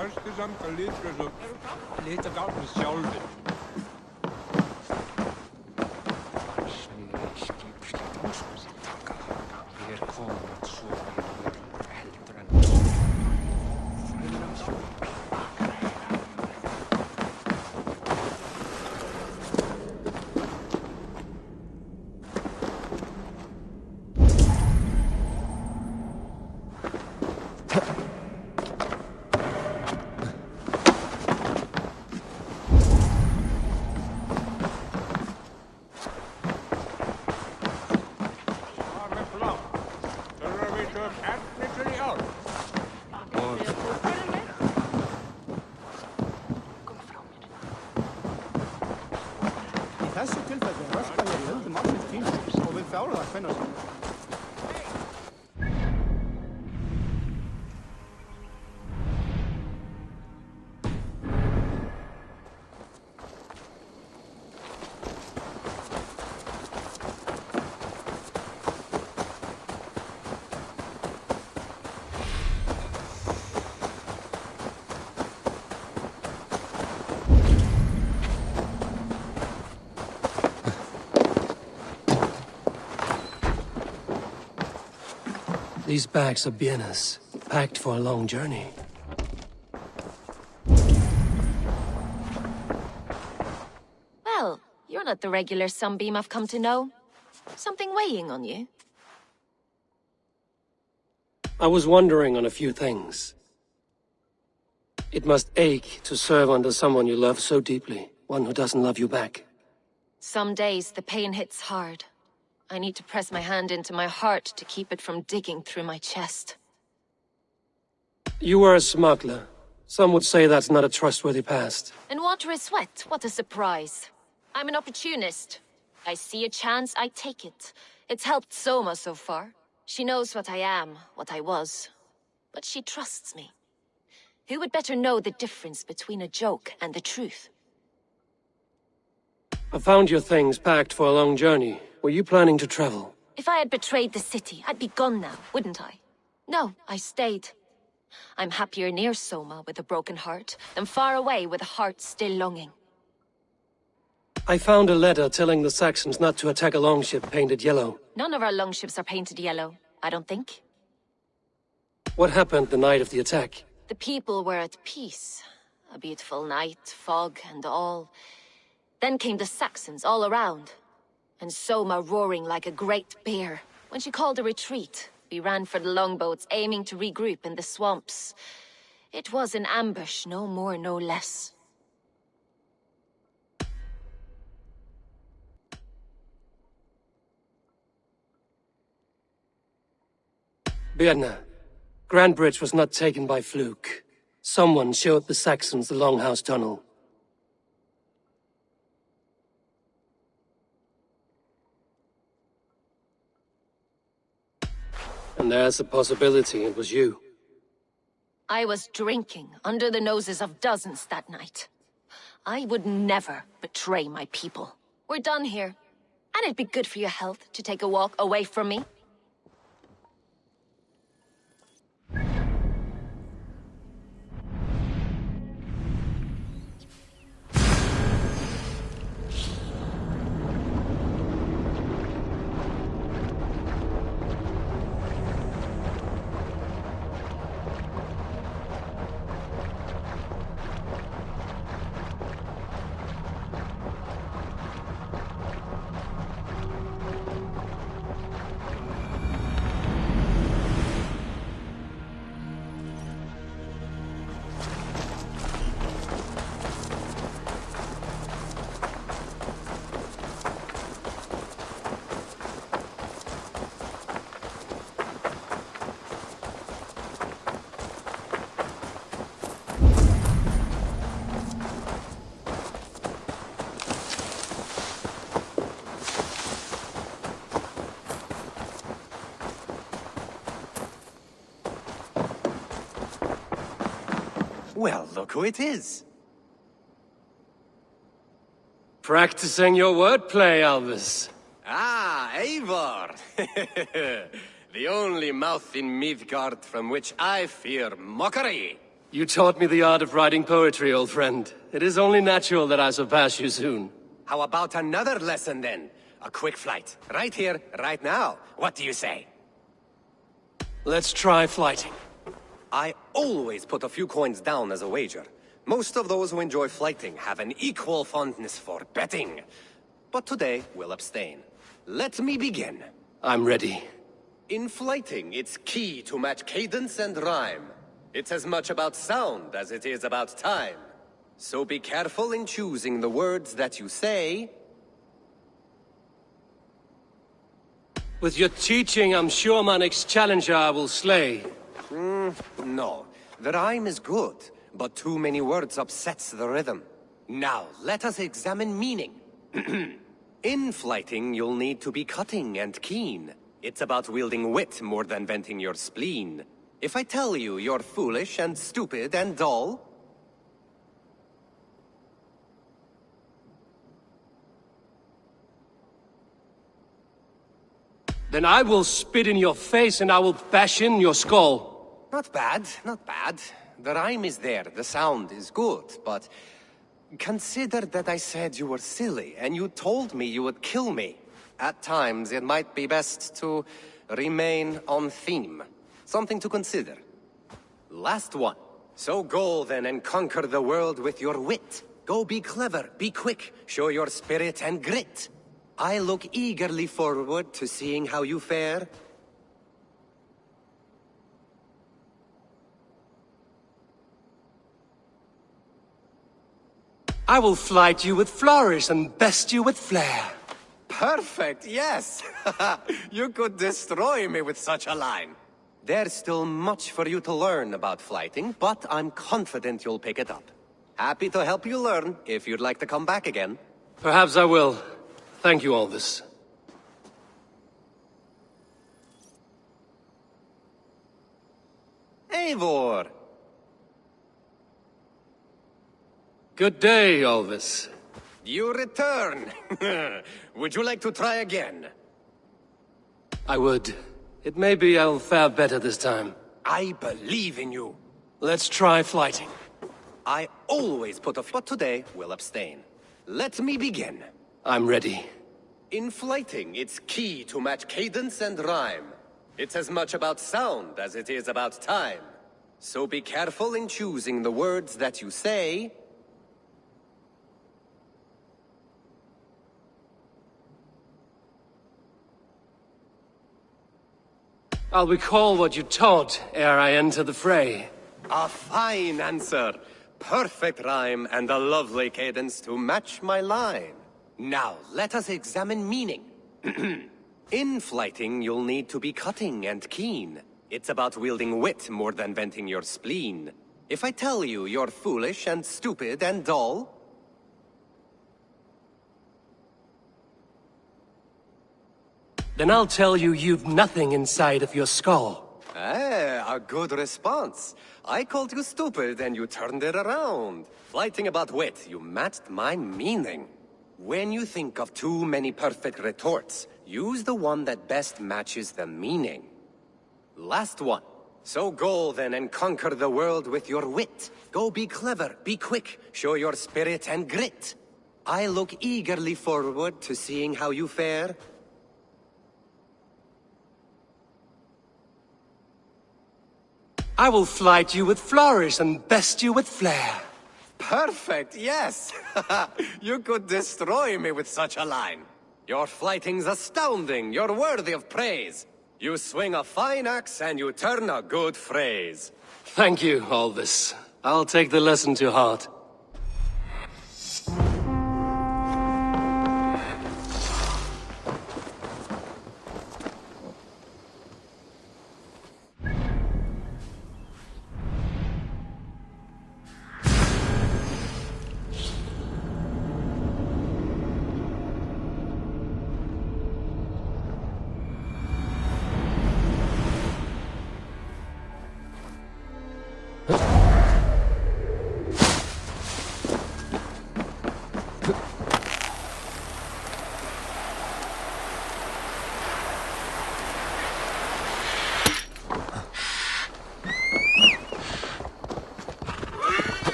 varstu samt að litra svo... Litra gátt með sjálfur. These bags are bienes, packed for a long journey. Well, you're not the regular sunbeam I've come to know. Something weighing on you? I was wondering on a few things. It must ache to serve under someone you love so deeply, one who doesn't love you back. Some days the pain hits hard. I need to press my hand into my heart to keep it from digging through my chest. You were a smuggler. Some would say that's not a trustworthy past. In water is wet, what a surprise. I'm an opportunist. I see a chance, I take it. It's helped Soma so far. She knows what I am, what I was. But she trusts me. Who would better know the difference between a joke and the truth? I found your things packed for a long journey. Were you planning to travel? If I had betrayed the city, I'd be gone now, wouldn't I? No, I stayed. I'm happier near Soma with a broken heart than far away with a heart still longing. I found a letter telling the Saxons not to attack a longship painted yellow. None of our longships are painted yellow, I don't think. What happened the night of the attack? The people were at peace. A beautiful night, fog and all. Then came the Saxons all around. And Soma roaring like a great bear. When she called a retreat, we ran for the longboats, aiming to regroup in the swamps. It was an ambush, no more, no less. Birna, Grand Bridge was not taken by fluke. Someone showed the Saxons the Longhouse Tunnel. And there's a possibility it was you. I was drinking under the noses of dozens that night. I would never betray my people. We're done here. And it'd be good for your health to take a walk away from me. Well, look who it is. Practicing your wordplay, Alvis. Ah, Eivor! The only mouth in Midgard from which I fear mockery. You taught me the art of writing poetry, old friend. It is only natural that I surpass you soon. How about another lesson then? A quick flight. Right here, right now. What do you say? Let's try flighting. I always put a few coins down as a wager. Most of those who enjoy flighting have an equal fondness for betting. But today, we'll abstain. Let me begin. I'm ready. In flighting, it's key to match cadence and rhyme. It's as much about sound as it is about time. So be careful in choosing the words that you say. With your teaching, I'm sure my next challenger I will slay. No. The rhyme is good, but too many words upsets the rhythm. Now, let us examine meaning. In flighting, you'll need to be cutting and keen. It's about wielding wit more than venting your spleen. If I tell you you're foolish and stupid and dull, then I will spit in your face and I will bash in your skull. not bad, not bad. The rhyme is there, the sound is good, but consider that I said you were silly and you told me you would kill me. At times, it might be best to remain on theme. Something to consider. Last one. So go then and conquer the world with your wit. Go be clever, be quick, show your spirit and grit. I look eagerly forward to seeing how you fare. I will flight you with flourish and best you with flair. Perfect, yes! You could destroy me with such a line. There's still much for you to learn about flighting, but I'm confident you'll pick it up. Happy to help you learn, if you'd like to come back again. Perhaps I will. Thank you, Alvis. Eivor! Good day, Alvis. You return! Would you like to try again? I would. It may be I'll fare better this time. I believe in you. Let's try flighting. I always put a but today we'll abstain. Let me begin. I'm ready. In flighting, it's key to match cadence and rhyme. It's as much about sound as it is about time. So be careful in choosing the words that you say. I'll recall what you taught ere I enter the fray. A fine answer. Perfect rhyme and a lovely cadence to match my line. Now, let us examine meaning. In flighting, you'll need to be cutting and keen. It's about wielding wit more than venting your spleen. If I tell you you're foolish and stupid and dull, then I'll tell you you've nothing inside of your skull. a good response. I called you stupid and you turned it around. Flighting about wit, you matched my meaning. When you think of too many perfect retorts, use the one that best matches the meaning. Last one. So go then and conquer the world with your wit. Go be clever, be quick, show your spirit and grit. I look eagerly forward to seeing how you fare. I will flight you with flourish and best you with flair. Perfect, yes! You could destroy me with such a line. Your flighting's astounding, you're worthy of praise. You swing a fine axe and you turn a good phrase. Thank you, Alvis. I'll take the lesson to heart.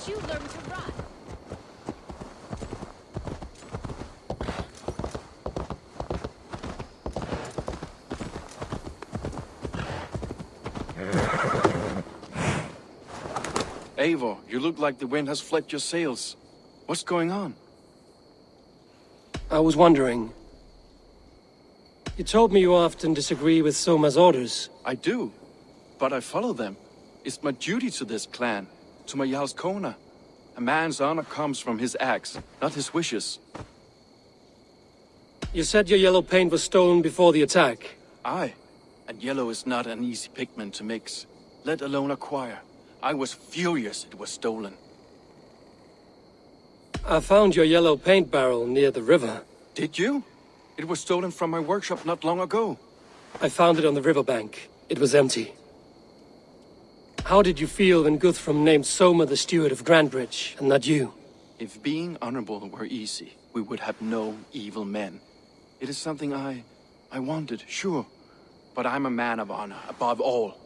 did you learn to run? Eivor, you look like the wind has flecked your sails. What's going on? I was wondering. You told me you often disagree with Soma's orders. I do, but I follow them. It's my duty to this clan, to my Jarl's Kona. A man's honor comes from his acts, not his wishes. You said your yellow paint was stolen before the attack. Aye, and yellow is not an easy pigment to mix, let alone acquire. I was furious it was stolen. I found your yellow paint barrel near the river. Did you? It was stolen from my workshop not long ago. I found it on the riverbank. It was empty. How did you feel when Guthrum named Soma the steward of Grandbridge, and not you? If being honorable were easy, we would have no evil men. It is something I wanted, sure. But I'm a man of honor, above all.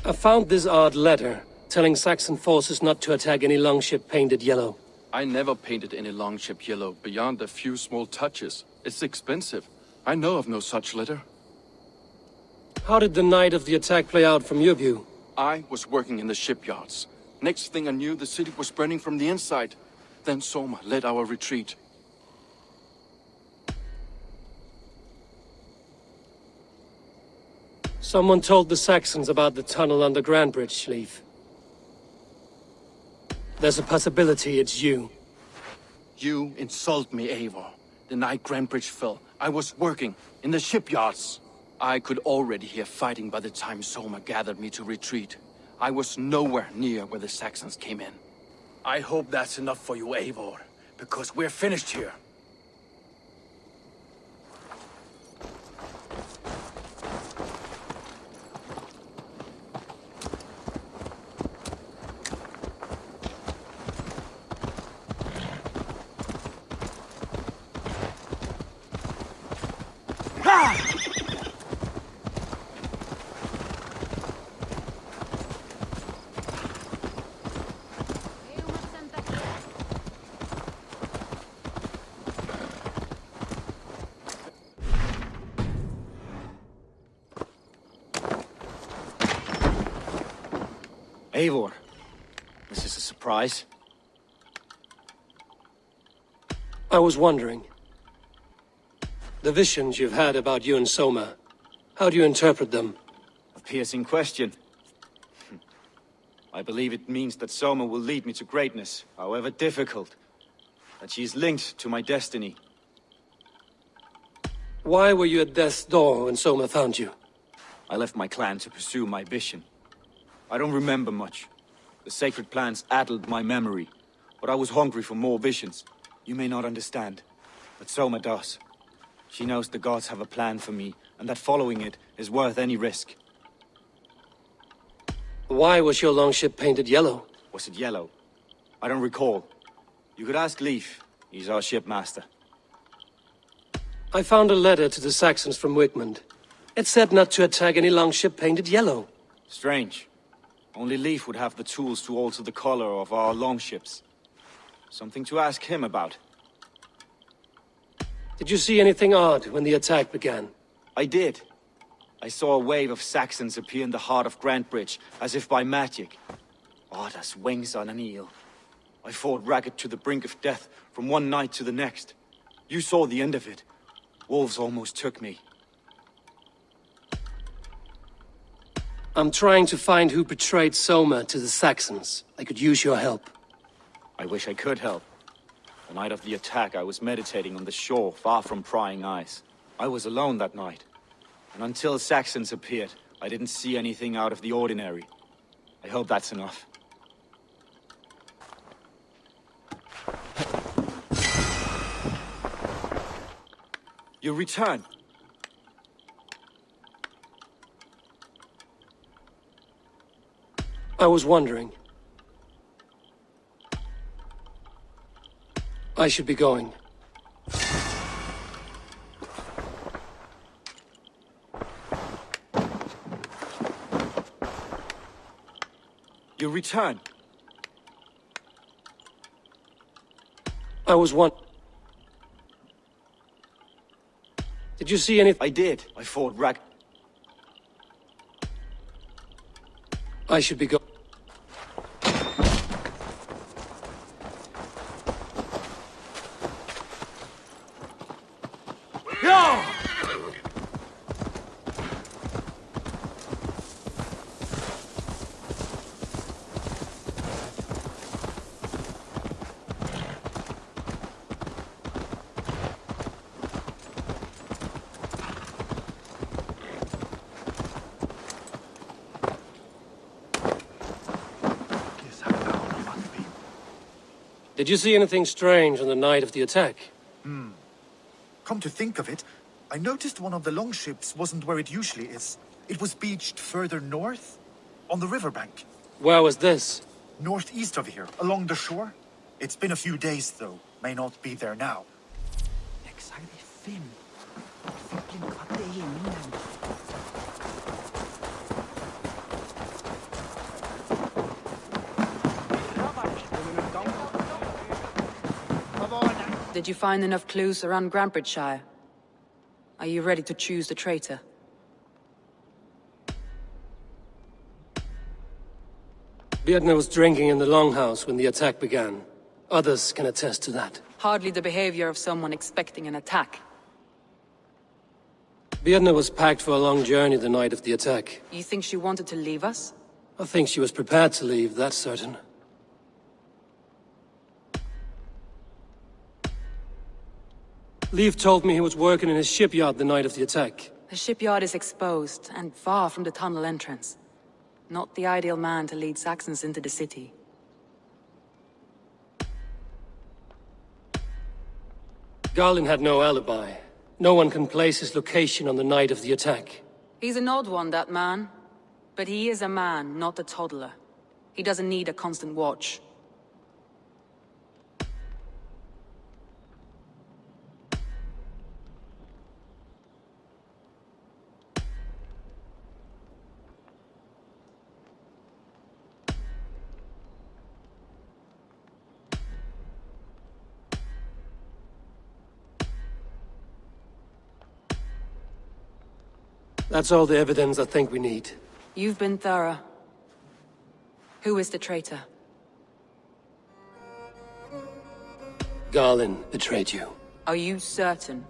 I found this odd letter, telling Saxon forces not to attack any longship painted yellow. I never painted any longship yellow beyond a few small touches. It's expensive. I know of no such letter. How did the night of the attack play out from your view? I was working in the shipyards. Next thing I knew, the city was burning from the inside. Then Soma led our retreat. Someone told the Saxons about the tunnel under Grandbridge, Leif. There's a possibility it's you. You insult me, Eivor. The night Grandbridge fell, I was working in the shipyards. I could already hear fighting by the time Soma gathered me to retreat. I was nowhere near where the Saxons came in. I hope that's enough for you, Eivor, because we're finished here. Eivor, this is a surprise. I was wondering. The visions you've had about you and Soma, how do you interpret them? A piercing question. I believe it means that Soma will lead me to greatness, however difficult. That she is linked to my destiny. Why were you at death's door when Soma found you? I left my clan to pursue my vision. I don't remember much. The sacred plants addled my memory, but I was hungry for more visions. You may not understand, but Soma does. She knows the gods have a plan for me, and that following it is worth any risk. Why was your longship painted yellow? Was it yellow? I don't recall. You could ask Leif. He's our shipmaster. I found a letter to the Saxons from Wigmund. It said not to attack any longship painted yellow. Strange. Only Leif would have the tools to alter the color of our longships. Something to ask him about. Did you see anything odd when the attack began? I did. I saw a wave of Saxons appear in the heart of Grandbridge, as if by magic. Odd as wings on an eel. I fought ragged to the brink of death from one night to the next. You saw the end of it. Wolves almost took me. I'm trying to find who betrayed Soma to the Saxons. I could use your help. I wish I could help. The night of the attack, I was meditating on the shore, far from prying eyes. I was alone that night. And until Saxons appeared, I didn't see anything out of the ordinary. I hope that's enough. You return. I was wondering. I should be going. You return. I was one. Did you see any? I did. I fought Rag. I should be go. Did you see anything strange on the night of the attack? Come to think of it, I noticed one of the longships wasn't where it usually is. It was beached further north, on the riverbank. Where was this? Northeast of here, along the shore. It's been a few days, though. May not be there now. Did you find enough clues around Grantbridgeshire? Are you ready to choose the traitor? Björn was drinking in the longhouse when the attack began. Others can attest to that. Hardly the behavior of someone expecting an attack. Björn was packed for a long journey the night of the attack. You think she wanted to leave us? I think she was prepared to leave, that's certain. Leif told me he was working in his shipyard the night of the attack. The shipyard is exposed and far from the tunnel entrance. Not the ideal man to lead Saxons into the city. Garlin had no alibi. No one can place his location on the night of the attack. He's an odd one, that man. But he is a man, not a toddler. He doesn't need a constant watch. That's all the evidence I think we need. You've been thorough. Who is the traitor? Garlin betrayed you. Are you certain?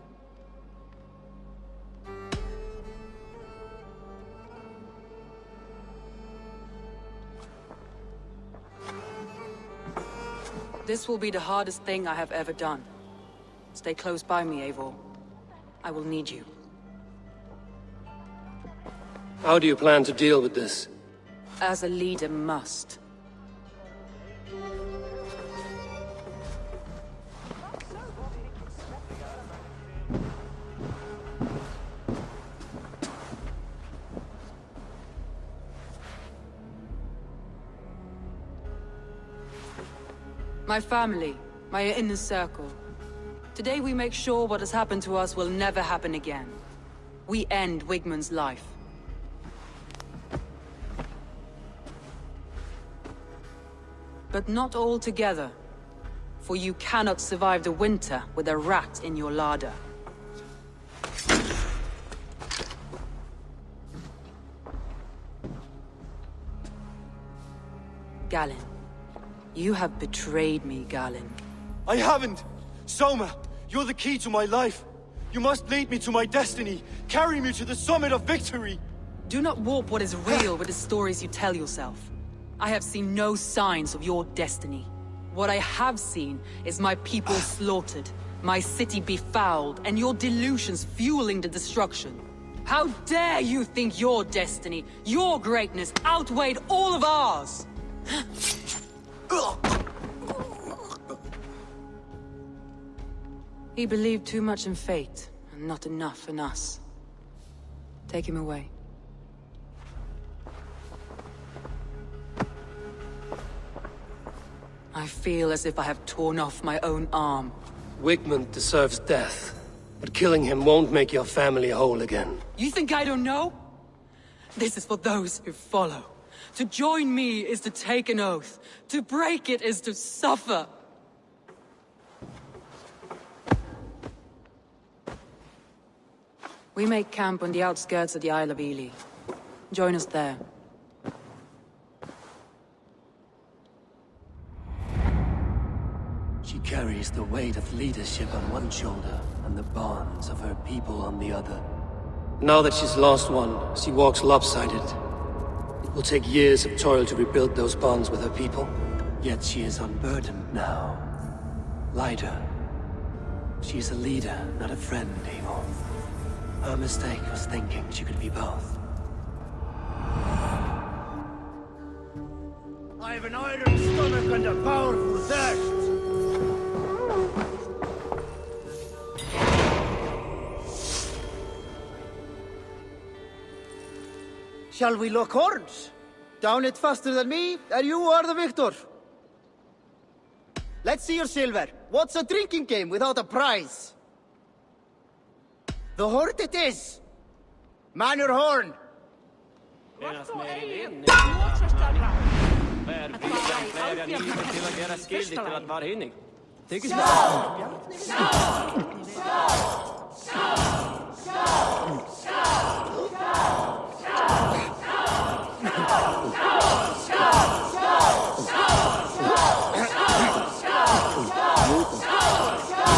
This will be the hardest thing I have ever done. Stay close by me, Eivor. I will need you. How do you plan to deal with this? As a leader must. My family, my inner circle. Today we make sure what has happened to us will never happen again. We end Wigmund's life. But not all together. For you cannot survive the winter with a rat in your larder. Galinn. You have betrayed me, Galinn. I haven't! Soma, you're the key to my life. You must lead me to my destiny. Carry me to the summit of victory. Do not warp what is real with the stories you tell yourself. I have seen no signs of your destiny. What I have seen is my people slaughtered, my city befouled, and your delusions fueling the destruction. How dare you think your destiny, your greatness, outweighed all of ours? He believed too much in fate, and not enough in us. Take him away. I feel as if I have torn off my own arm. Wigmund deserves death, but killing him won't make your family whole again. You think I don't know? This is for those who follow. To join me is to take an oath. To break it is to suffer. We make camp on the outskirts of the Isle of Ely. Join us there. She carries the weight of leadership on one shoulder and the bonds of her people on the other. Now that she's lost one, she walks lopsided. It will take years of toil to rebuild those bonds with her people. Yet she is unburdened now. Lighter. She is a leader, not a friend, Eivor. Her mistake was thinking she could be both. I have an iron stomach and a powerful thirst. Shall we lock horns? Down it faster than me, and you are the victor. Let's see your silver. What's a drinking game without a prize? The horde it is. Man your horn.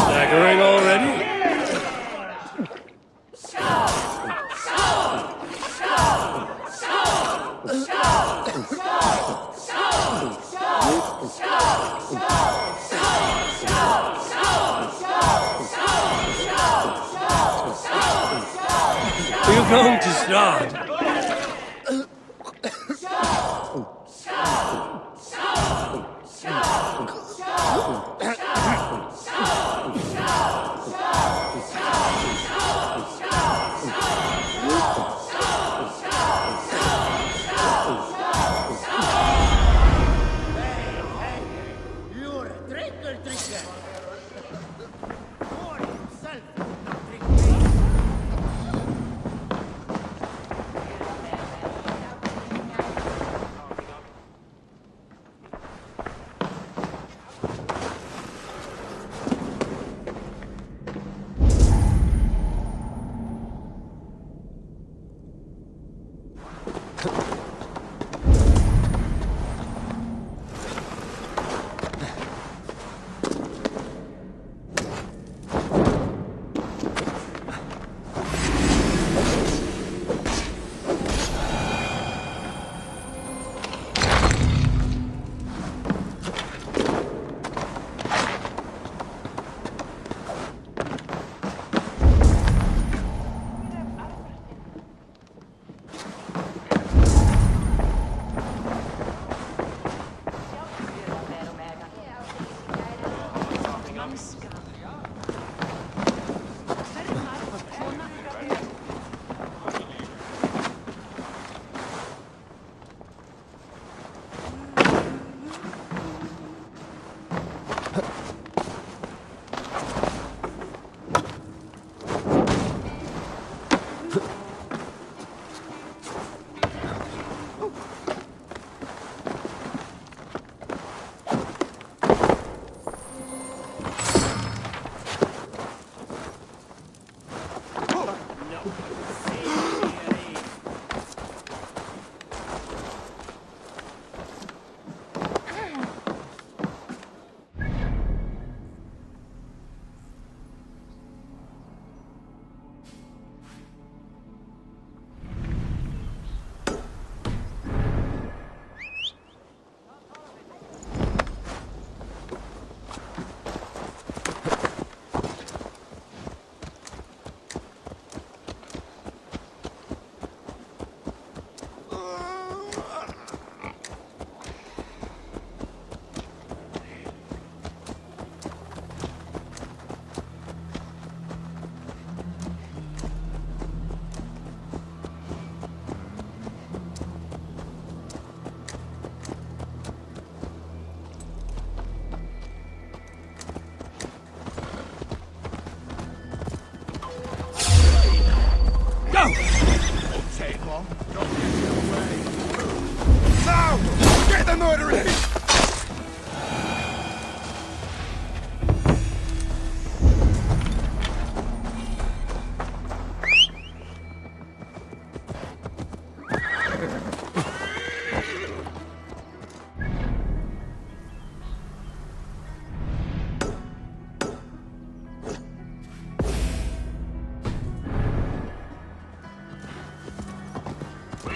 Staggering already? We're going to start. You're a Drengr drinker. Or himself.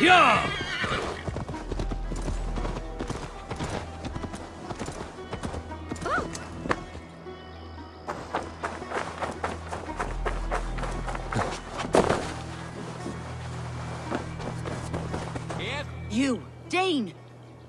Yeah! You, Dane!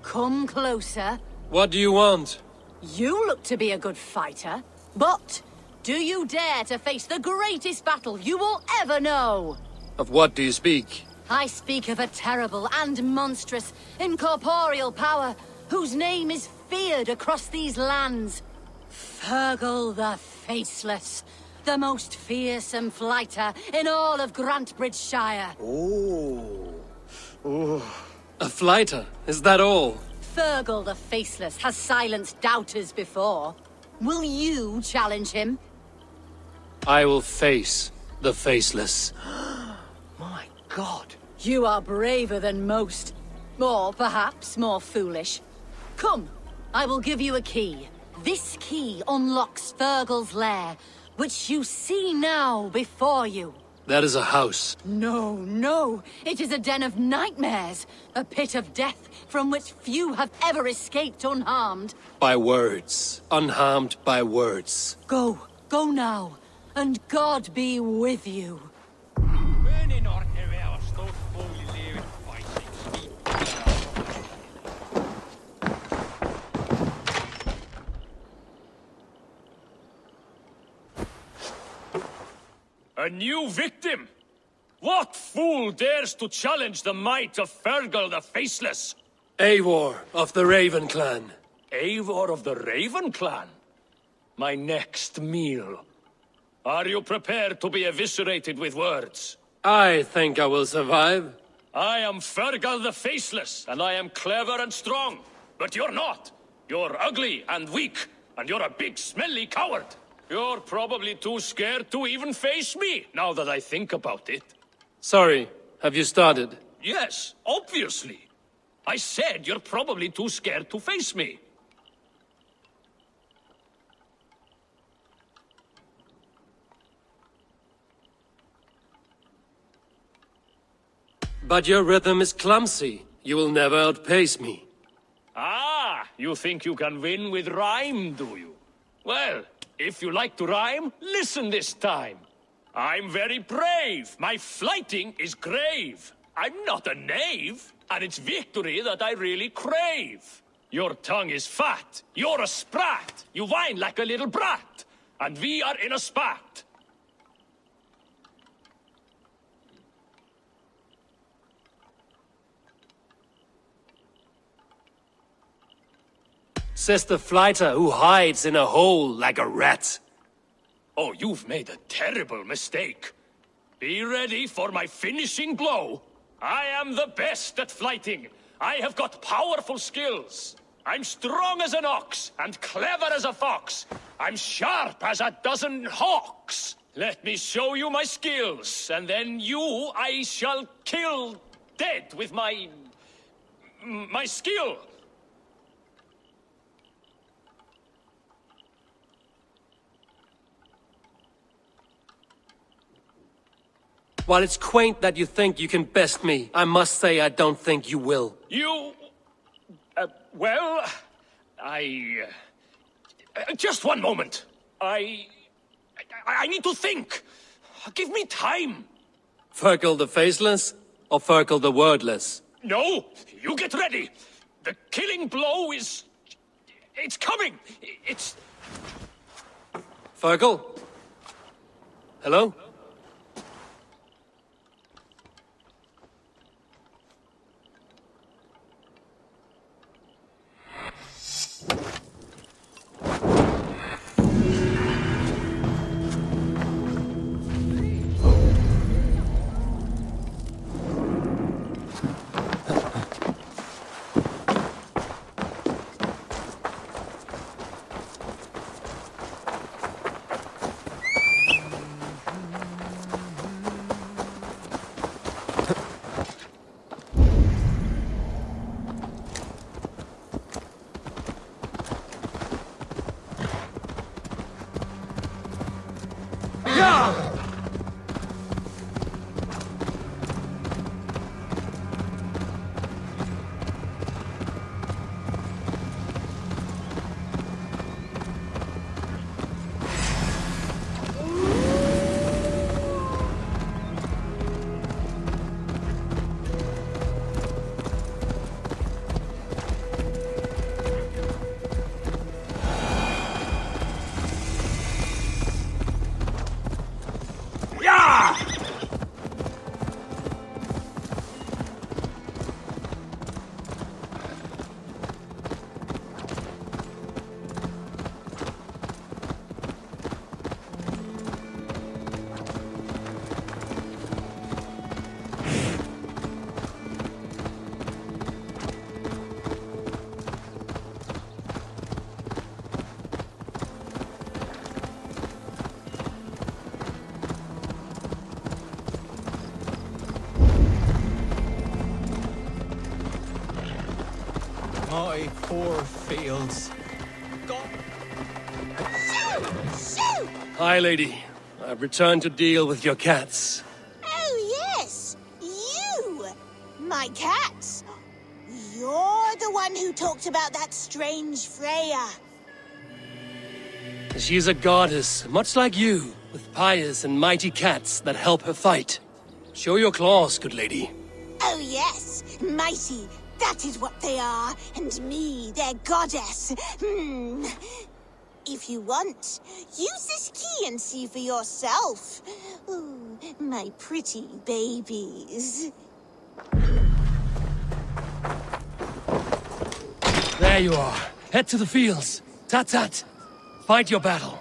Come closer. What do you want? You look to be a good fighter, but do you dare to face the greatest battle you will ever know? Of what do you speak? I speak of a terrible and monstrous, incorporeal power whose name is feared across these lands. Fergal the Faceless, the most fearsome fighter in all of Grantebridgeshire. A flighter? Is that all? Fergal the Faceless has silenced doubters before. Will you challenge him? I will face the Faceless. My God. You are braver than most. Or perhaps more foolish. Come, I will give you a key. This key unlocks Fergal's lair, which you see now before you. That is a house. No, no. It is a den of nightmares. A pit of death from which few have ever escaped unharmed. By words. Unharmed by words. Go. Go now. And God be with you. A new victim? What fool dares to challenge the might of Fergal the Faceless? Eivor of the Raven clan. Eivor of the Raven clan? My next meal. Are you prepared to be eviscerated with words? I think I will survive. I am Fergal the Faceless, and I am clever and strong. But you're not. You're ugly and weak, and you're a big smelly coward. You're probably too scared to even face me, now that I think about it. Sorry, have you started? Yes, obviously. I said you're probably too scared to face me. But your rhythm is clumsy. You will never outpace me. Ah, you think you can win with rhyme, do you? Well, if you like to rhyme, listen this time. I'm very brave. My flighting is grave. I'm not a knave, and it's victory that I really crave. Your tongue is fat. You're a sprat. You whine like a little brat. And we are in a spat. Says the flighter who hides in a hole like a rat. Oh, you've made a terrible mistake. Be ready for my finishing blow. I am the best at flighting. I have got powerful skills. I'm strong as an ox and clever as a fox. I'm sharp as a dozen hawks. Let me show you my skills, and then you I shall kill dead with my skill. While it's quaint that you think you can best me, I must say I don't think you will. You... well... just one moment. I need to think. Give me time. Fergal the Faceless? Or Fergal the Wordless? No, you get ready. The killing blow is... it's coming. It's... Fergal? Hello? My poor fields. Hi, lady. I've returned to deal with your cats. Oh, yes! You! My cats! You're the one who talked about that strange Freya. She's a goddess, much like you, with pious and mighty cats that help her fight. Show your claws, good lady. Oh, yes! Mighty! That is what they are! And me, their goddess! If you want, use this key and see for yourself. Ooh, my pretty babies. There you are. Head to the fields. Tat-tat. Fight your battle.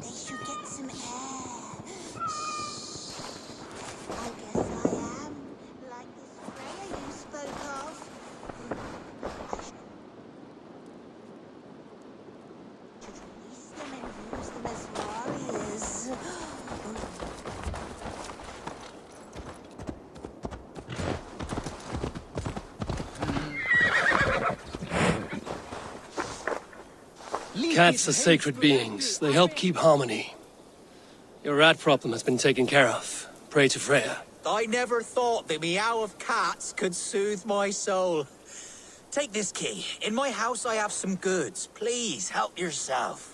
They should get some air. I guess I am like this Freya you spoke of. I should release them and use them as warriors. Cats are sacred beings. They help keep harmony. Your rat problem has been taken care of. Pray to Freya. I never thought the meow of cats could soothe my soul. Take this key. In my house I have some goods. Please, help yourself.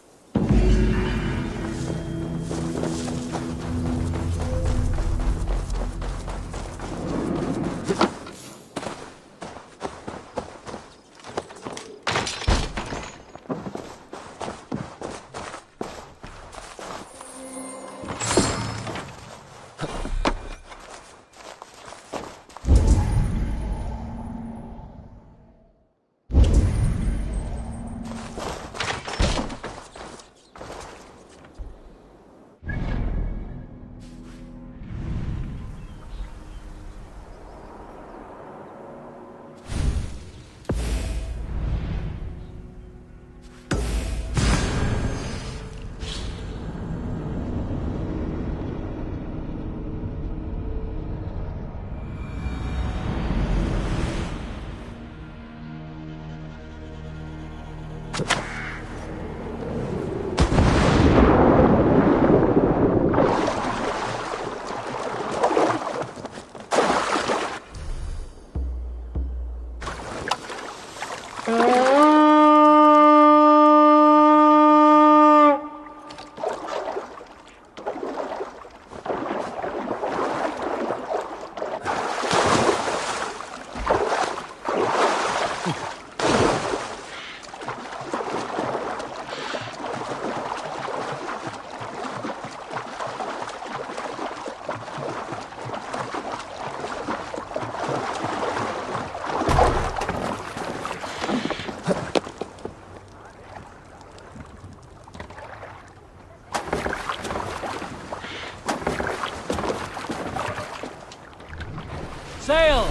Sail!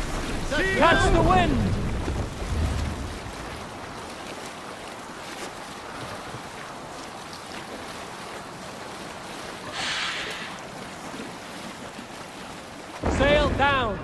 Catch the wind! Sail down!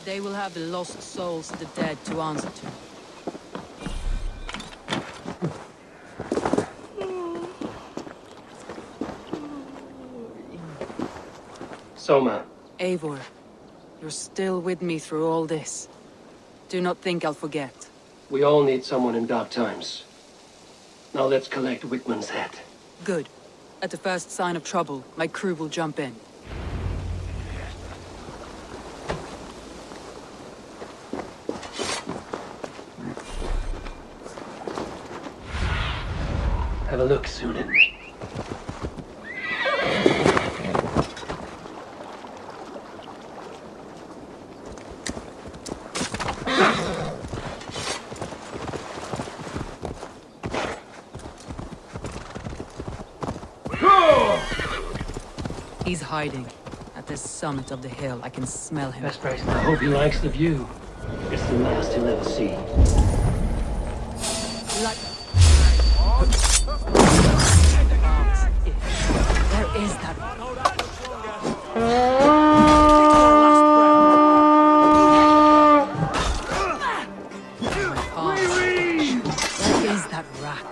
They will have the lost souls of the dead to answer to. Soma. Eivor, you're still with me through all this. Do not think I'll forget. We all need someone in dark times. Now let's collect Wickman's head. Good. At the first sign of trouble, my crew will jump in. Have a look, Sunan. He's hiding. At the summit of the hill, I can smell him. Best place. I hope he likes the view. It's the last he'll ever see. There is that. There is that rat.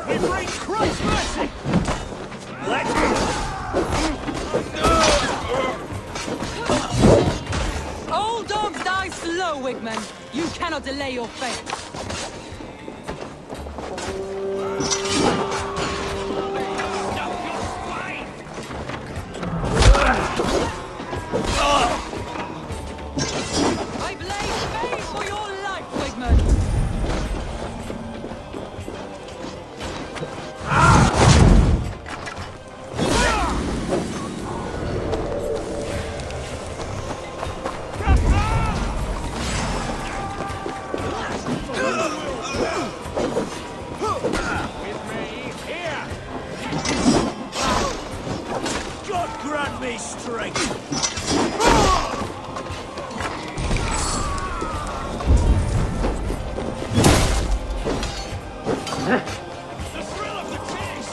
We bring Christ's mercy! Old dogs die slow, Wigman. You cannot delay your fate. I blame Faye for your life, Wigman. God grant me strength! The thrill of the chase!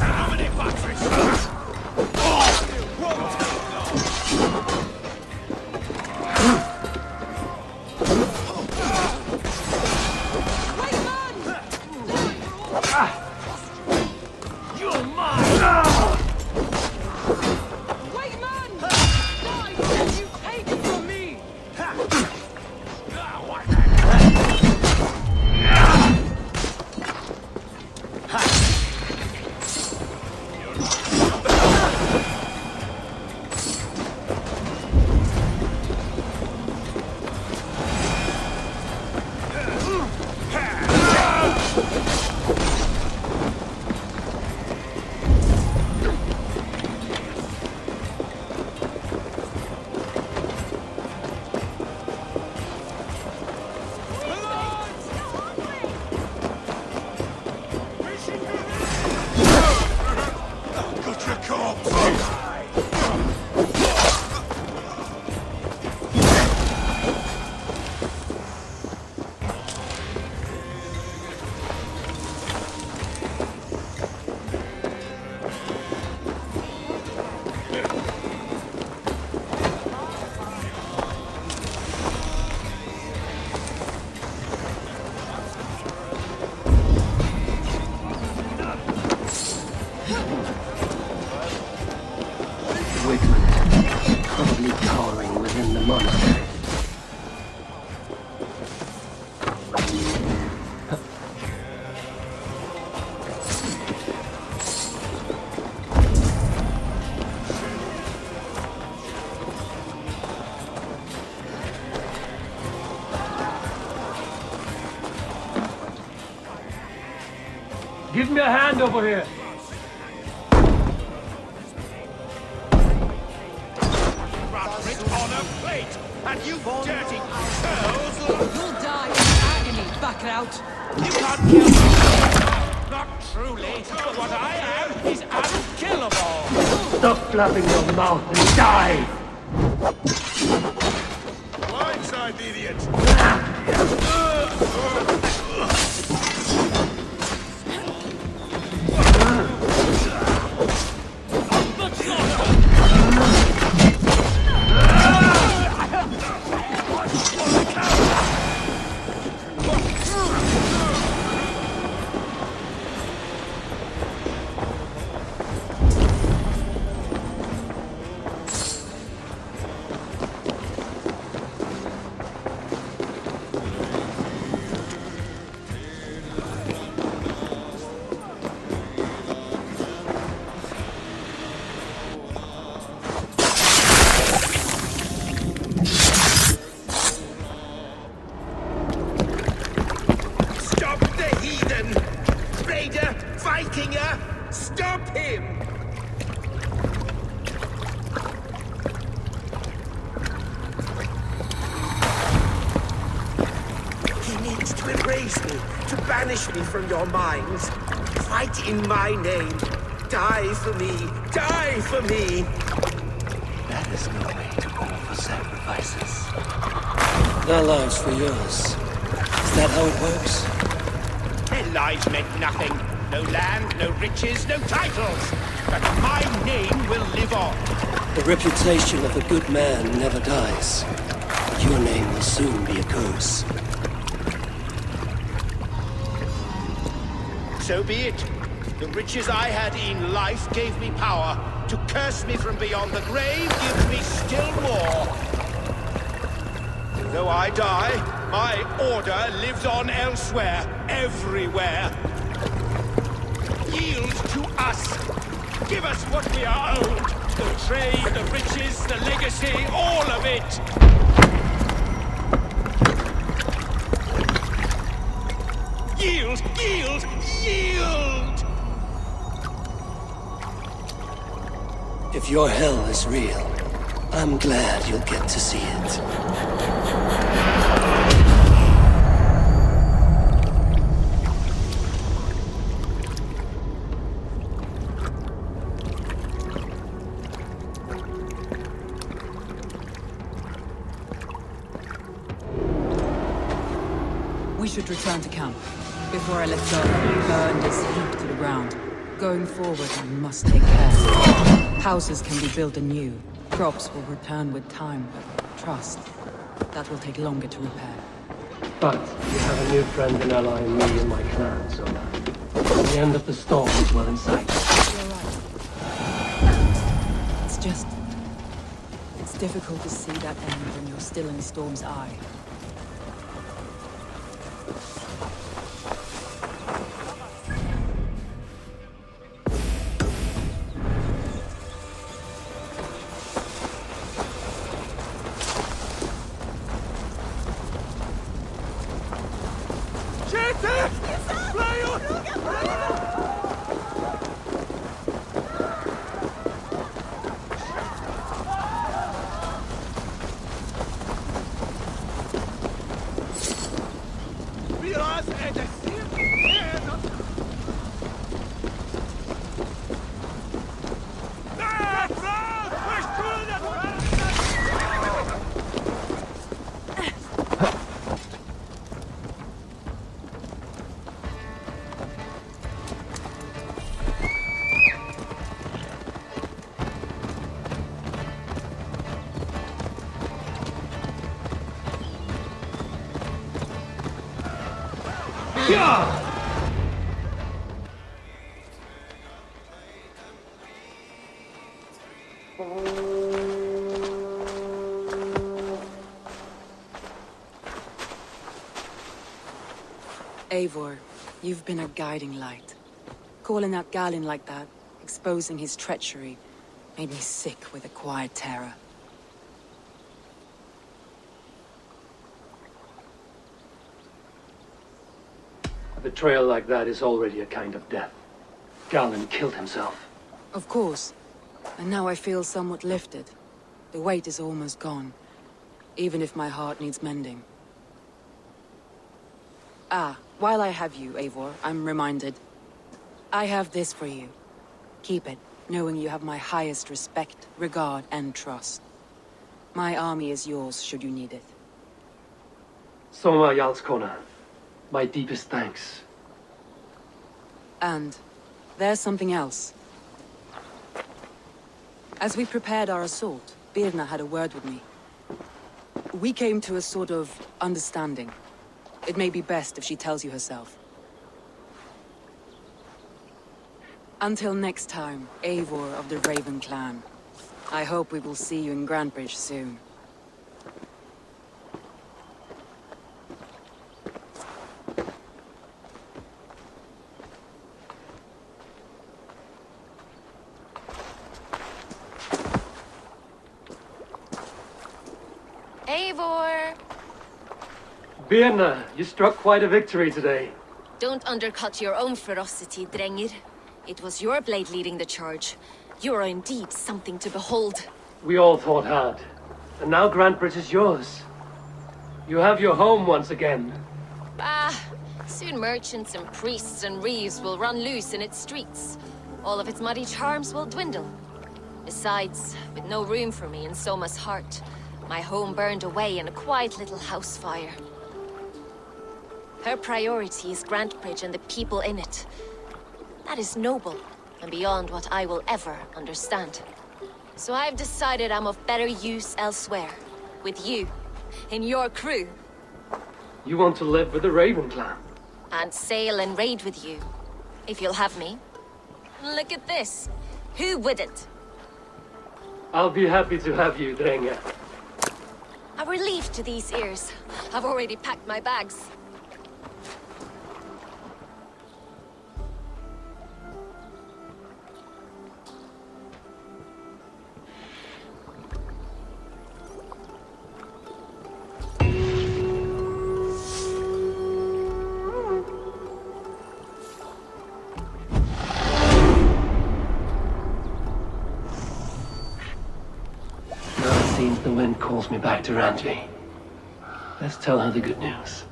How many batteries? You're mine! Wigman! Die! You take it from me! Got your corpse! Wigman, probably cowering within the monastery. Give me a hand over here. Writ on a plate, and you dirty girls! You'll die in agony, back out! You can't kill me! Not truly, but what I am is unkillable! Stop flapping your mouth and die! Blindside, idiot! to erase me, to banish me from your minds. Fight in my name. Die for me. Die for me. That is no way to offer sacrifices. Their lives for yours. Is that how it works? Their lives meant nothing. No land, no riches, no titles. But my name will live on. The reputation of a good man never dies. But your name will soon be a curse. So be it. The riches I had in life gave me power. To curse me from beyond the grave gives me still more. Though I die, my order lives on elsewhere, everywhere. Yield to us. Give us what we are owed. The trade, the riches, the legacy, all of it. Yield! Yield! Yield! If your hell is real, I'm glad you'll get to see it. We should return to camp. Before I let go, burn this heap to the ground. Going forward, I must take care. Houses can be built anew. Crops will return with time, but trust, that will take longer to repair. But you have a new friend and ally in me and my clan, so the end of the storm is well in sight. You're right. It's just... it's difficult to see that end when you're still in the storm's eye. Eivor, you've been a guiding light. Calling out Galin like that, exposing his treachery, made me sick with a quiet terror. A betrayal like that is already a kind of death. Galin killed himself. Of course. And now I feel somewhat lifted. The weight is almost gone, even if my heart needs mending. Ah, while I have you, Eivor, I'm reminded. I have this for you. Keep it, knowing you have my highest respect, regard, and trust. My army is yours, should you need it. Soma Jarlskona, my deepest thanks. And there's something else. As we prepared our assault, Birna had a word with me. We came to a sort of understanding. It may be best if she tells you herself. Until next time, Eivor of the Raven clan. I hope we will see you in Grantebridge soon. Eivor! Birna, you struck quite a victory today. Don't undercut your own ferocity, Drengr. It was your blade leading the charge. You are indeed something to behold. We all thought hard. And now Grantebridge is yours. You have your home once again. Soon merchants and priests and reeves will run loose in its streets. All of its muddy charms will dwindle. Besides, with no room for me in Soma's heart, my home burned away in a quiet little house fire. Her priority is Grantebridge and the people in it. That is noble, and beyond what I will ever understand. So I've decided I'm of better use elsewhere. With you, in your crew. You want to live with the Raven clan? And sail and raid with you, if you'll have me. Look at this. Who wouldn't? I'll be happy to have you, Drengr. A relief to these ears. I've already packed my bags. Seems the wind calls me back to Ranji. Let's tell her the good news.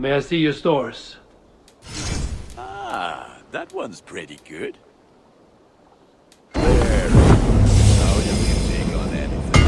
May I see your stores? Ah, that one's pretty good. There. Now you can take on anything.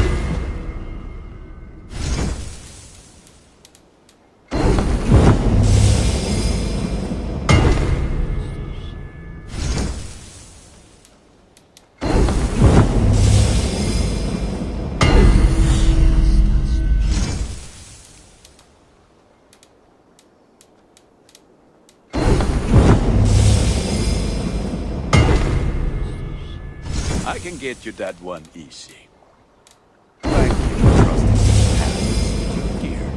I can get you that one easy. Thank you for trusting these hands with your gear.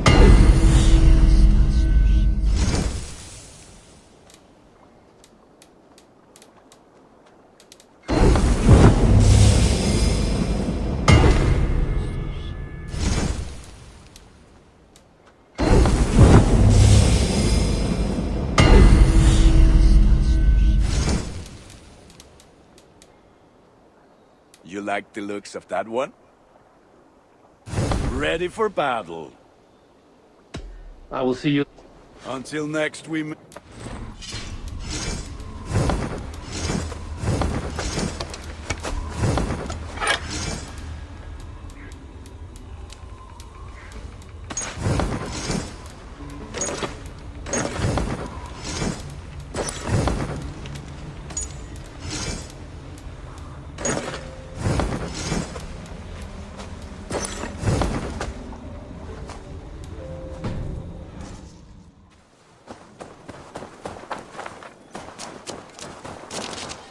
You like the looks of that one? Ready for battle. I will see you. Until next we meet.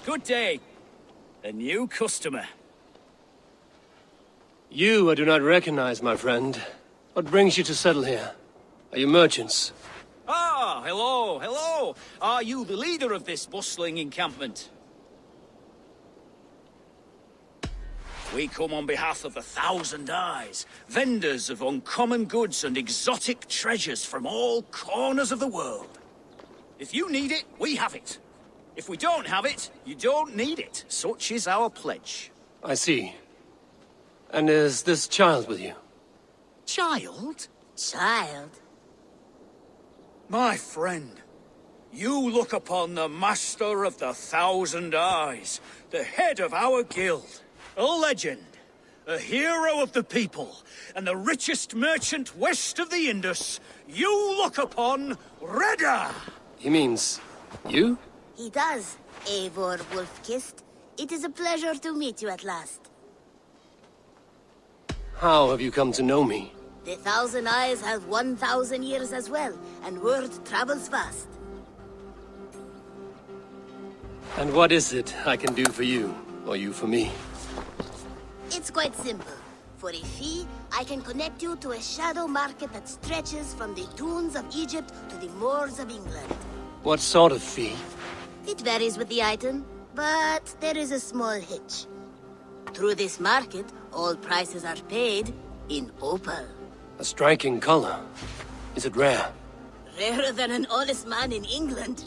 Good day. A new customer. You I do not recognize, my friend. What brings you to settle here? Are you merchants? Ah, hello, hello. Are you the leader of this bustling encampment? We come on behalf of 1,000 Eyes, vendors of uncommon goods and exotic treasures from all corners of the world. If you need it, we have it. If we don't have it, you don't need it. Such is our pledge. I see. And is this child with you? Child? Child? My friend, You look upon the Master of the Thousand Eyes, the head of our guild, a legend, a hero of the people, and the richest merchant west of the Indus. You look upon Reda! He means... you? He does, Eivor Wolf-Kissed. It is a pleasure to meet you at last. How have you come to know me? The Thousand Eyes have 1,000 years as well, and word travels fast. And what is it I can do for you, or you for me? It's quite simple. For a fee, I can connect you to a shadow market that stretches from the dunes of Egypt to the moors of England. What sort of fee? It varies with the item, but there is a small hitch. Through this market, all prices are paid in opal. A striking color. Is it rare? Rarer than an honest man in England.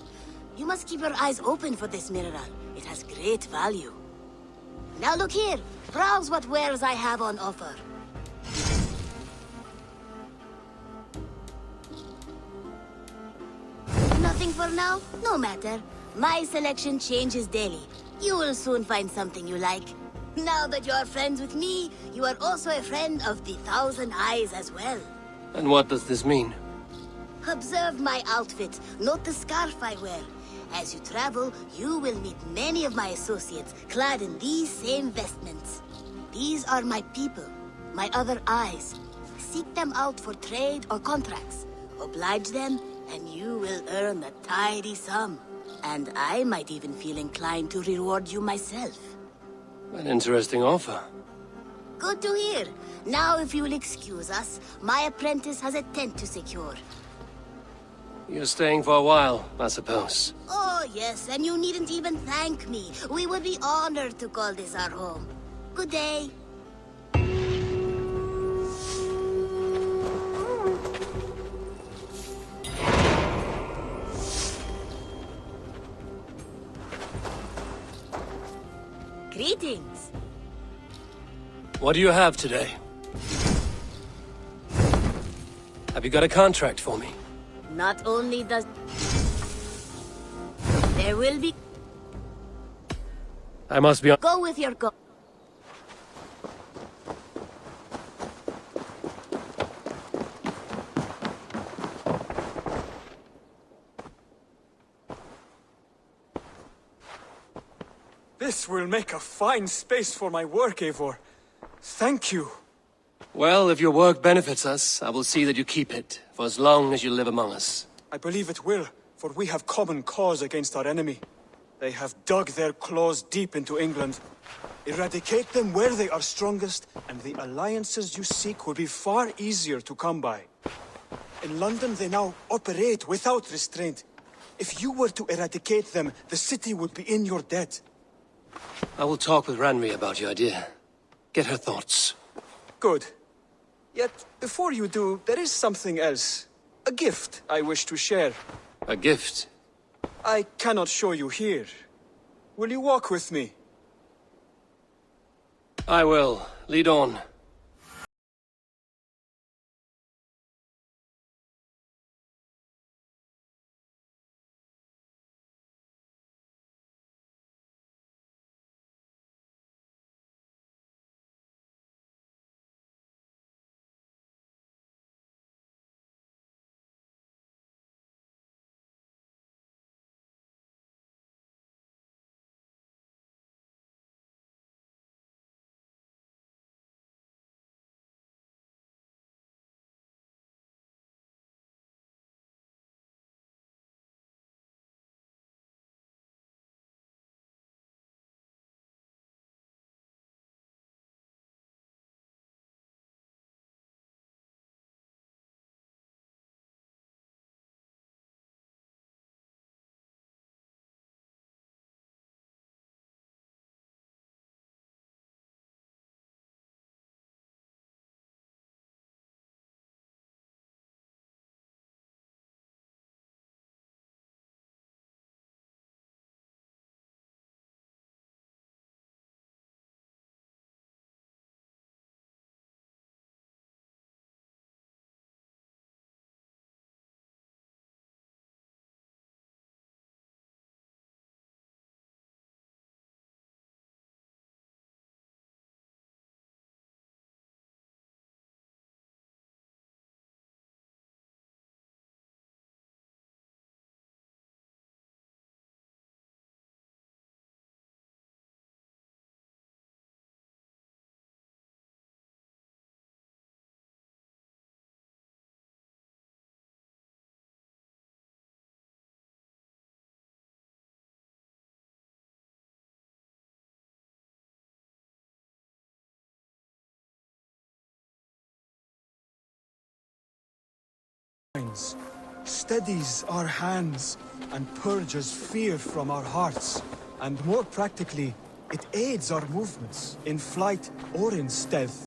You must keep your eyes open for this mineral. It has great value. Now look here. Browse what wares I have on offer. Nothing for now? No matter. My selection changes daily. You will soon find something you like. Now that you are friends with me, you are also a friend of the Thousand Eyes as well. And what does this mean? Observe my outfit. Note the scarf I wear. As you travel, you will meet many of my associates clad in these same vestments. These are my people, my other eyes. Seek them out for trade or contracts. Oblige them, and you will earn a tidy sum. And I might even feel inclined to reward you myself. An interesting offer. Good to hear. Now, if you will excuse us, my apprentice has a tent to secure. You're staying for a while, I suppose. Oh, yes, and you needn't even thank me. We would be honored to call this our home. Good day. Greetings. What do you have today? Have you got a contract for me? Not only does... There will be... I must be on... Go with your go... This will make a fine space for my work, Eivor. Thank you. Well, if your work benefits us, I will see that you keep it, for as long as you live among us. I believe it will, for we have common cause against our enemy. They have dug their claws deep into England. Eradicate them where they are strongest, and the alliances you seek will be far easier to come by. In London, they now operate without restraint. If you were to eradicate them, the city would be in your debt. I will talk with Ranri about your idea. Get her thoughts. Good. Yet, before you do, there is something else. A gift I wish to share. A gift? I cannot show you here. Will you walk with me? I will. Lead on. minds, steadies our hands, and purges fear from our hearts. And more practically, it aids our movements, in flight or in stealth.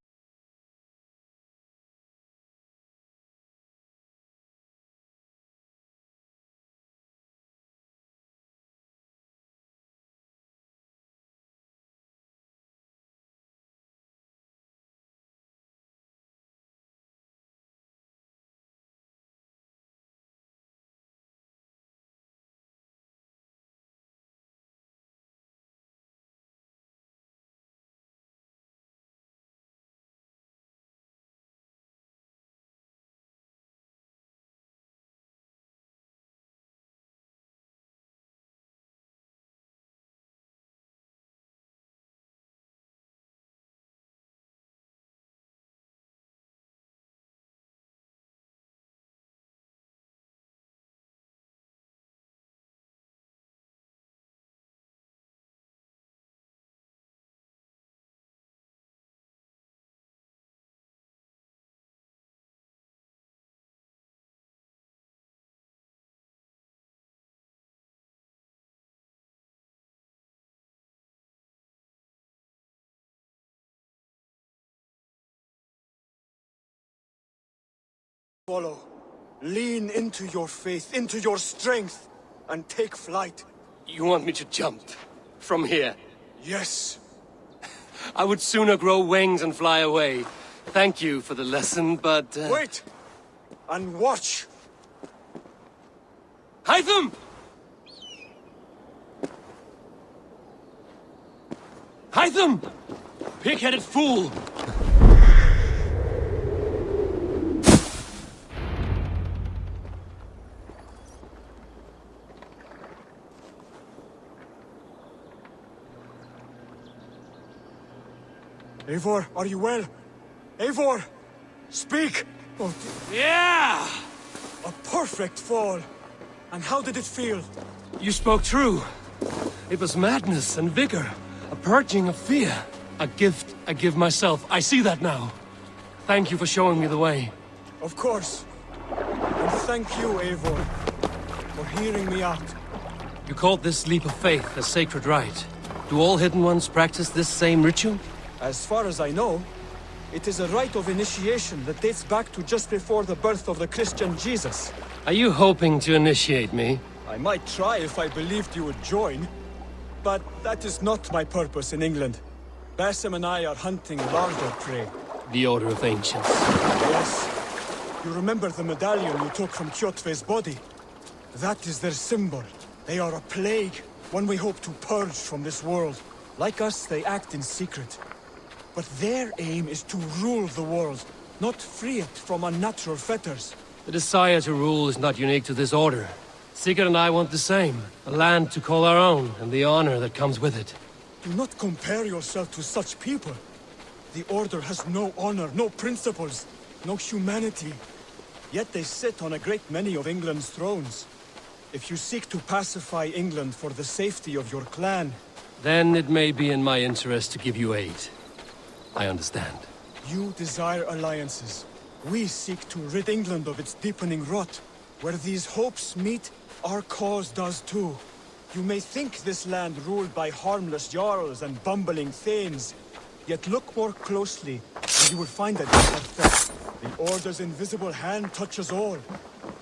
Follow. Lean into your faith, into your strength, and take flight. You want me to jump? From here? Yes. I would sooner grow wings and fly away. Thank you for the lesson, but... Wait! And watch! Hytham! Hytham! Pig-headed fool! Eivor, are you well? Eivor! Speak! Oh, yeah! A perfect fall! And how did it feel? You spoke true. It was madness and vigor. A purging of fear. A gift I give myself. I see that now. Thank you for showing me the way. Of course. And thank you, Eivor, for hearing me out. You called this leap of faith a sacred rite. Do all Hidden Ones practice this same ritual? As far as I know, it is a rite of initiation that dates back to just before the birth of the Christian Jesus. Are you hoping to initiate me? I might try if I believed you would join. But that is not my purpose in England. Basim and I are hunting larger prey. The Order of Ancients. Yes. You remember the medallion you took from Kjotve's body? That is their symbol. They are a plague, one we hope to purge from this world. Like us, they act in secret. But their aim is to rule the world, not free it from unnatural fetters. The desire to rule is not unique to this order. Sigurd and I want the same. A land to call our own, and the honor that comes with it. Do not compare yourself to such people. The Order has no honor, no principles, no humanity. Yet they sit on a great many of England's thrones. If you seek to pacify England for the safety of your clan... Then it may be in my interest to give you aid. I understand. You desire alliances. We seek to rid England of its deepening rot. Where these hopes meet, our cause does too. You may think this land ruled by harmless jarls and bumbling thanes. Yet look more closely, and you will find a deeper threat. The Order's invisible hand touches all.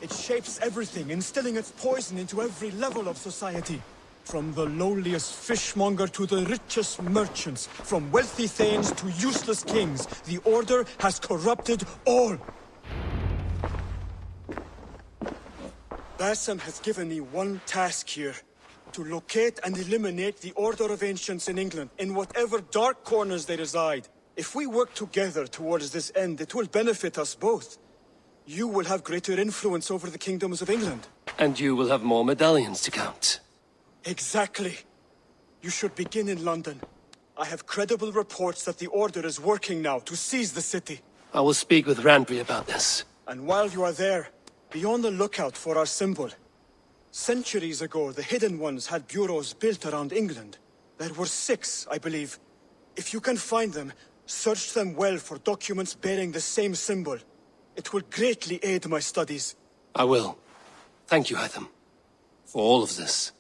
It shapes everything, instilling its poison into every level of society. From the lowliest fishmonger to the richest merchants, from wealthy thanes to useless kings, the Order has corrupted all. Basim has given me one task here. To locate and eliminate the Order of Ancients in England, in whatever dark corners they reside. If we work together towards this end, it will benefit us both. You will have greater influence over the kingdoms of England. And you will have more medallions to count. Exactly. You should begin in London. I have credible reports that the Order is working now to seize the city. I will speak with Randri about this. And while you are there, be on the lookout for our symbol. Centuries ago, the Hidden Ones had bureaus built around England. There were 6, I believe. If you can find them, search them well for documents bearing the same symbol. It will greatly aid my studies. I will. Thank you, Hytham, for all of this.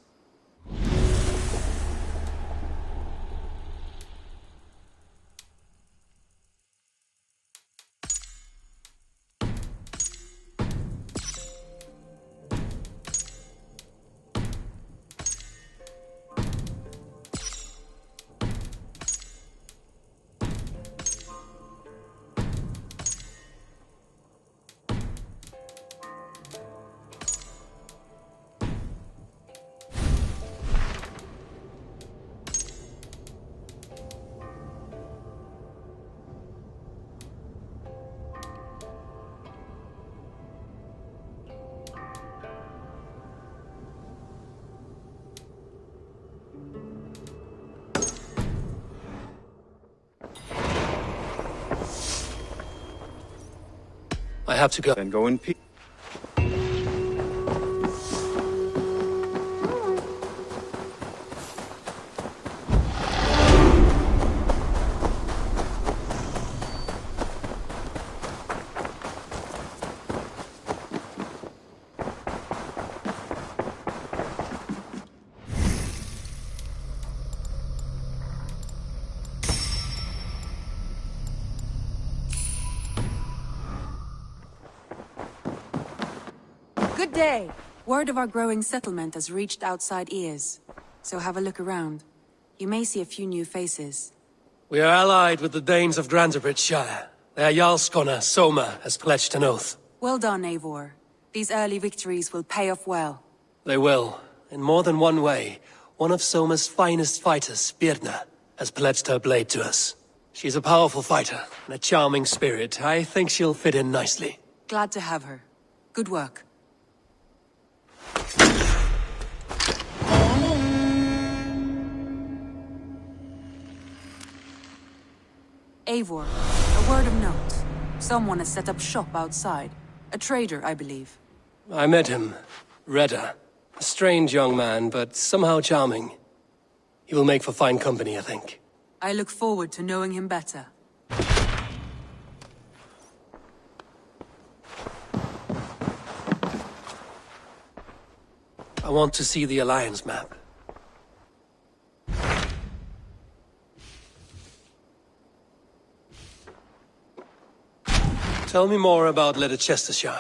I have to go. Then go in peace. Good day! Word of our growing settlement has reached outside ears. So have a look around. You may see a few new faces. We are allied with the Danes of Shire. Their Jarlskona, Soma, has pledged an oath. Well done, Eivor. These early victories will pay off well. They will. In more than one way, one of Soma's finest fighters, Birna, has pledged her blade to us. She's a powerful fighter, and a charming spirit. I think she'll fit in nicely. Glad to have her. Good work. Eivor, a word of note. Someone has set up shop outside. A trader, I believe. I met him. Redda. A strange young man, but somehow charming. He will make for fine company, I think. I look forward to knowing him better. I want to see the Alliance map. Tell me more about Leicestershire.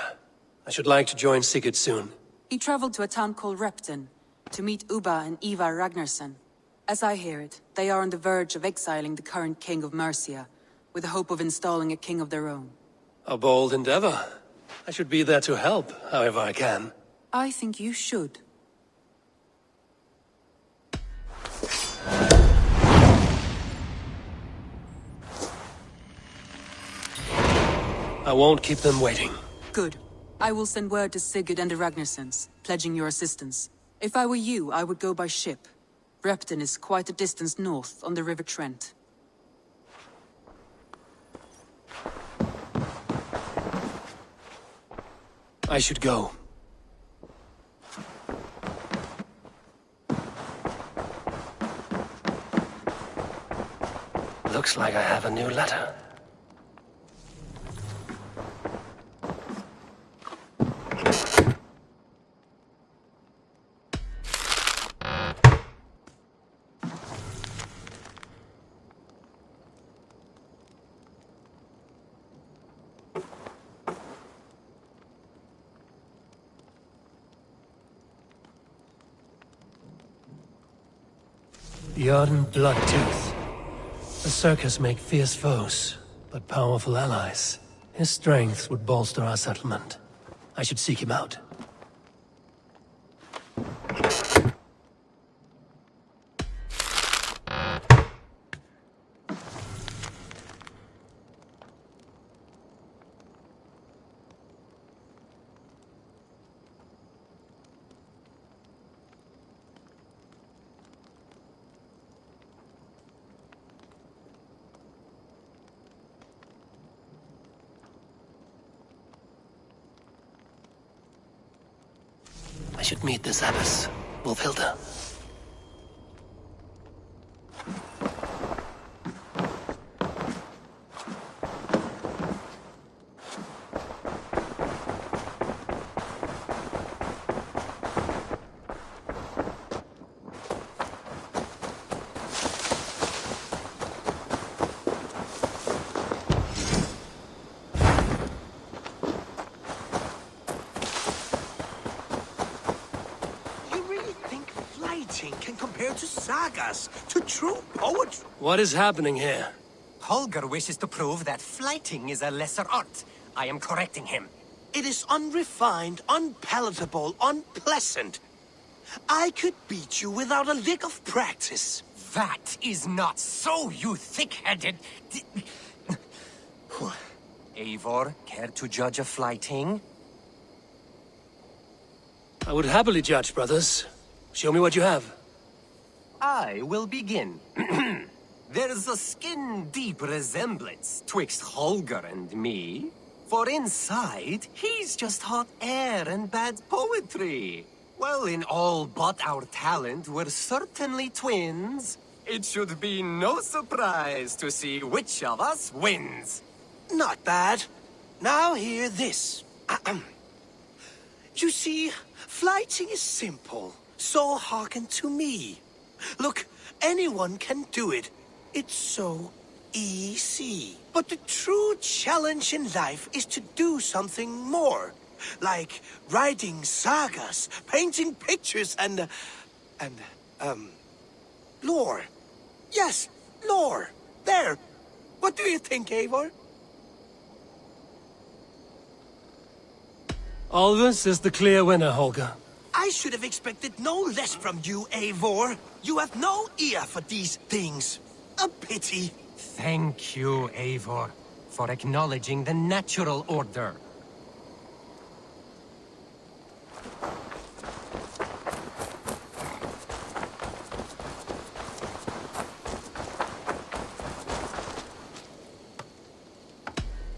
I should like to join Sigurd soon. He traveled to a town called Repton to meet Ubba and Ivar Ragnarsson. As I hear it, they are on the verge of exiling the current king of Mercia, with the hope of installing a king of their own. A bold endeavor. I should be there to help, however I can. I think you should. I won't keep them waiting. Good. I will send word to Sigurd and the Ragnarssons, pledging your assistance. If I were you, I would go by ship. Repton is quite a distance north, on the River Trent. I should go. Looks like I have a new letter. Bjorn Bloodtooth. The circus make fierce foes, but powerful allies. His strength would bolster our settlement. I should seek him out. I should meet this abbess, Wolfhilda. sagas to true poetry. What is happening here? Holger wishes to prove that flighting is a lesser art. I am correcting him. It is unrefined, unpalatable, unpleasant. I could beat you without a lick of practice. That is not so, you thick-headed... Eivor, care to judge a flighting? I would happily judge, brothers. Show me what you have. I will begin. There's a skin-deep resemblance twixt Holger and me. For inside, he's just hot air and bad poetry. Well, in all but our talent, we're certainly twins. It should be no surprise to see which of us wins. Not bad. Now hear this. You see, flighting is simple, so hearken to me. Look, anyone can do it. It's so easy. But the true challenge in life is to do something more. Like writing sagas, painting pictures, and lore. Yes, lore. There. What do you think, Eivor? Alvis is the clear winner, Holger. I should have expected no less from you, Eivor. You have no ear for these things. A pity. Thank you, Eivor, for acknowledging the natural order.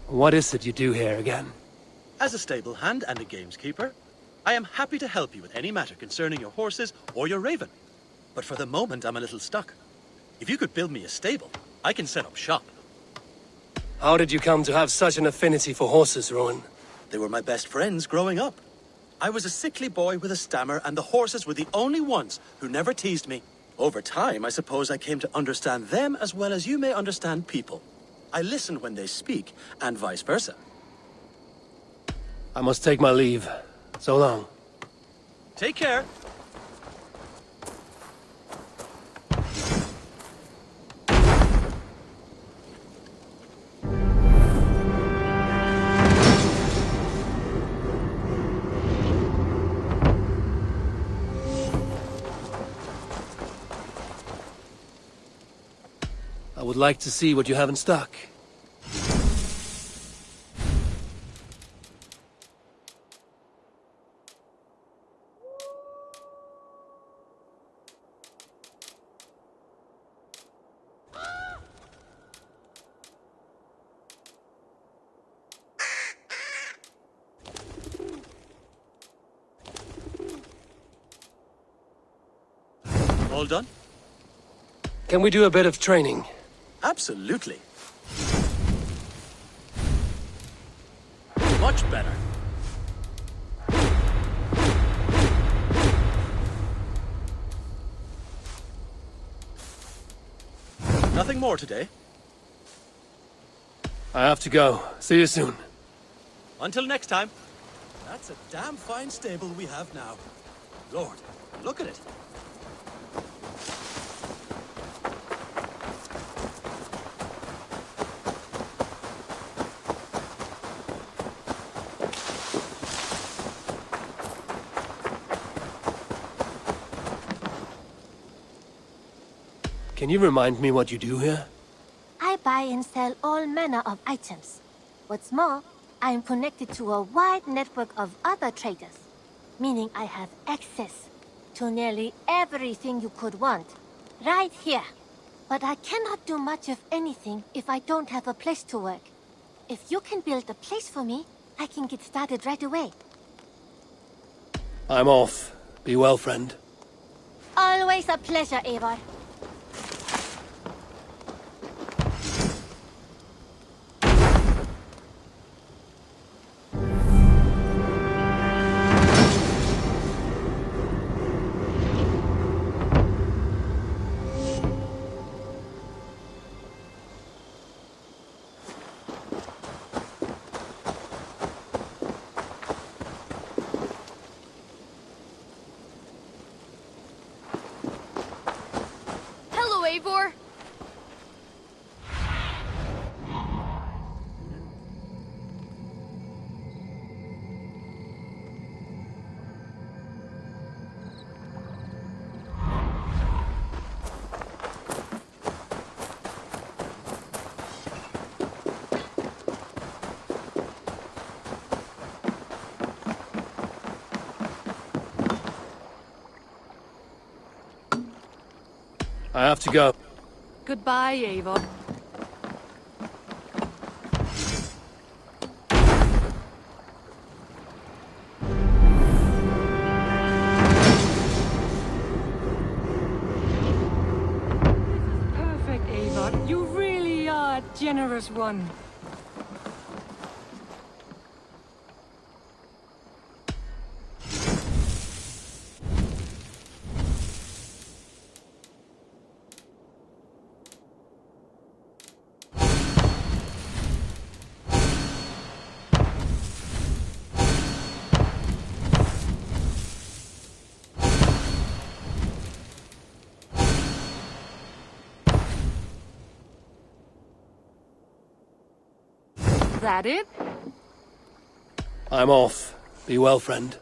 What is it you do here again? As a stable hand and a gameskeeper, I am happy to help you with any matter concerning your horses or your raven. But for the moment, I'm a little stuck. If you could build me a stable, I can set up shop. How did you come to have such an affinity for horses, Rowan? They were my best friends growing up. I was a sickly boy with a stammer, and the horses were the only ones who never teased me. Over time, I suppose I came to understand them as well as you may understand people. I listen when they speak, and vice versa. I must take my leave. So long. Take care. I would like to see what you have in stock. All done? Can we do a bit of training? Absolutely. Much better. Nothing more today? I have to go. See you soon. Until next time. That's a damn fine stable we have now. Lord, look at it. Can you remind me what you do here? I buy and sell all manner of items. What's more, I am connected to a wide network of other traders, meaning I have access to nearly everything you could want, right here. But I cannot do much of anything if I don't have a place to work. If you can build a place for me, I can get started right away. I'm off. Be well, friend. Always a pleasure, Eivor. Eivor? I have to go. Goodbye, Eivor. Perfect, Eivor. You really are a generous one. That it? I'm off. Be well, friend.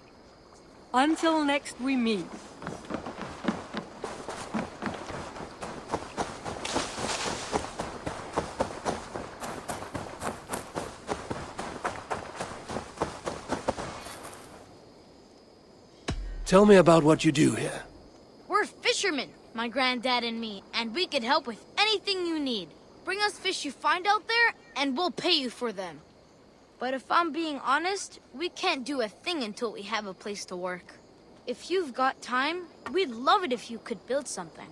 Until next we meet. Tell me about what you do here. We're fishermen, my granddad and me, and we can help with anything you need. Bring us fish you find out there, and we'll pay you for them. But if I'm being honest, we can't do a thing until we have a place to work. If you've got time, we'd love it if you could build something.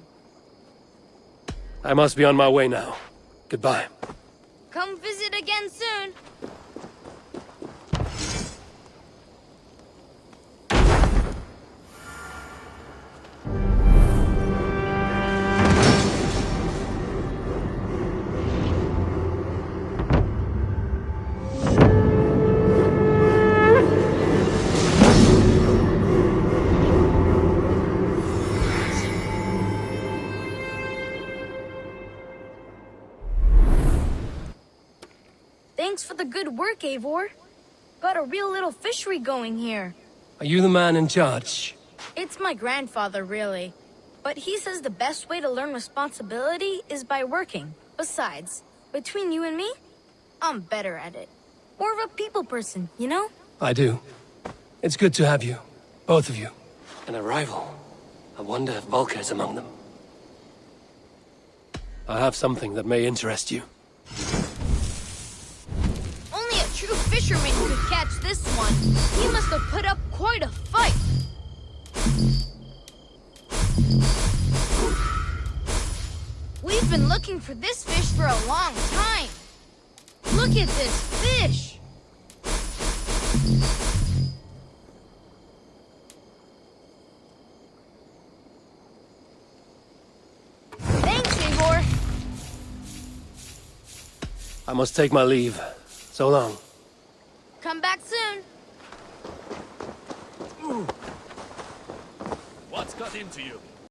I must be on my way now. Goodbye. Come visit again soon. Thanks for the good work, Eivor. Got a real little fishery going here. Are you the man in charge? It's my grandfather, really. But he says the best way to learn responsibility is by working. Besides, between you and me, I'm better at it. More of a people person, you know? I do. It's good to have you. Both of you. An arrival. I wonder if Volker's among them. I have something that may interest you. Only a true fisherman could catch this one. He must have put up quite a fight. We've been looking for this fish for a long time. Look at this fish. Thanks, Eivor. I must take my leave. So long. Come back soon. What's got into you?